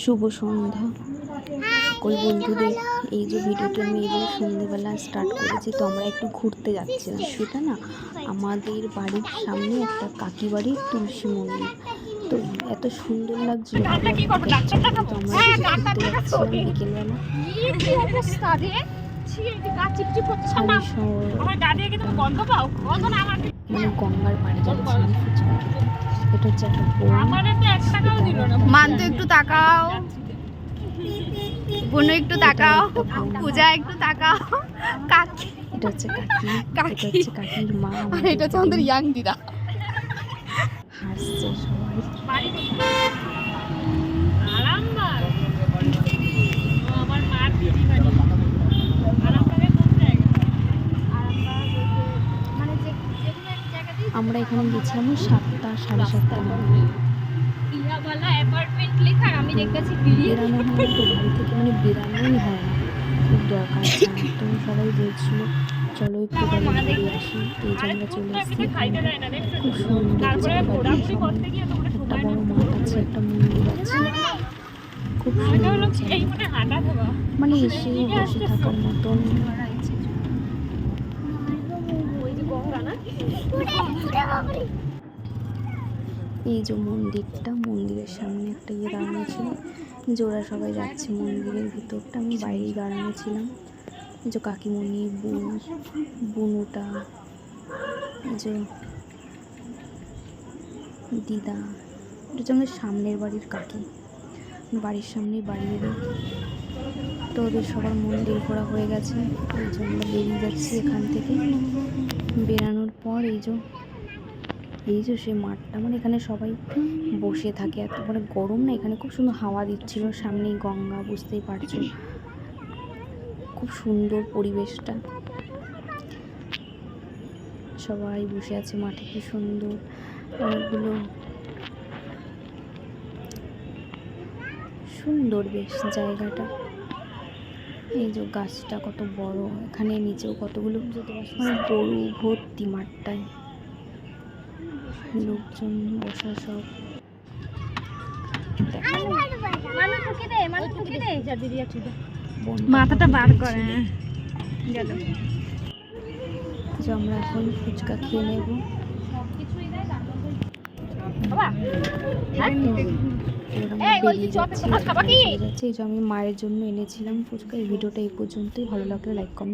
শুভ সন্ধ্যা সকল বন্ধুদের। এই যে ভিডিওটি আমি এই যে সন্ধ্যেবেলা স্টার্ট করেছি, তো আমরা একটু ঘুরতে যাচ্ছিলাম। সেটা না আমাদের বাড়ির সামনে একটা কাকি বাড়ির তুলসী মন্দির, তো এত সুন্দর লাগছিল। তো আমরা ঘুরতে যাচ্ছিলাম বিকেলবেলা। মানে গঙ্গার পাড়ে যাচ্ছিলাম ফুচকা খেতে। এটা হচ্ছে একটা মান তো একটু তাকাও, বোন একটু তাকাও, পূজা একটু তাকাও, কাকি এটা হচ্ছে কাকি, এটা হচ্ছে কাকির মা, আর এটা হচ্ছে আমাদের ইয়াং দিদা। হাসছে সবাই। আমরা এখানে গেছিলাম 7টা সাড়ে 7টার মধ্যে। বেরানো হয় তো বাড়ি থেকে, মানে বেরানোই হয় না, খুব দরকার ছিল। তো সবাই বলছিল চলো একটু ঘুরে আসি, এই জন্য চলে এসেছি। খুব সুন্দর জায়গাটা, একটা বড় মাঠ আছে, একটা মন্দির আছে, খুব সুন্দর মানে এসে বসে থাকার মতন। এই যে মন্দিরটা, মন্দিরের সামনে একটা দাঁড়ানো ছিল, যে ওরা সবাই যাচ্ছে মন্দিরের ভিতরটা, আমি বাইরেই দাঁড়ানো ছিলাম। এই যে কাকিমণি, বুনুটা, এই যে দিদা, এটা হচ্ছে আমাদের সামনের বাড়ির কাকি, বাড়ির সামনেই বাড়ি এদের। তো ওদের সবার মন্দির ঘোরা হয়ে গেছে, এই জন্য বেরিয়ে যাচ্ছি এখান থেকে। বেরানোর পর এই যে সে মাঠটা, মানে এখানে সবাই বসে থাকে, এত মানে গরম না, এখানে খুব সুন্দর হাওয়া দিচ্ছিল, সামনেই গঙ্গা, বুঝতেই পারছো, খুব সুন্দর পরিবেশটা। সবাই বসে আছে মাঠে, কি সুন্দর, অনেকগুলো সুন্দর বেশ জায়গাটা। এই যে গাছটা কত বড়, এখানে নিচেও কতগুলো মানে গরু ভর্তি মাঠটায়, লোকজন বসা সব। মাথাটা বার করে গেল। আমরা এখন ফুচকা খেয়ে নেব। এই যে আমি মায়ের জন্য এনেছিলাম ফুচকা। এই ভিডিওটা এই পর্যন্তই, ভালো লাগলে লাইক কমেন্ট।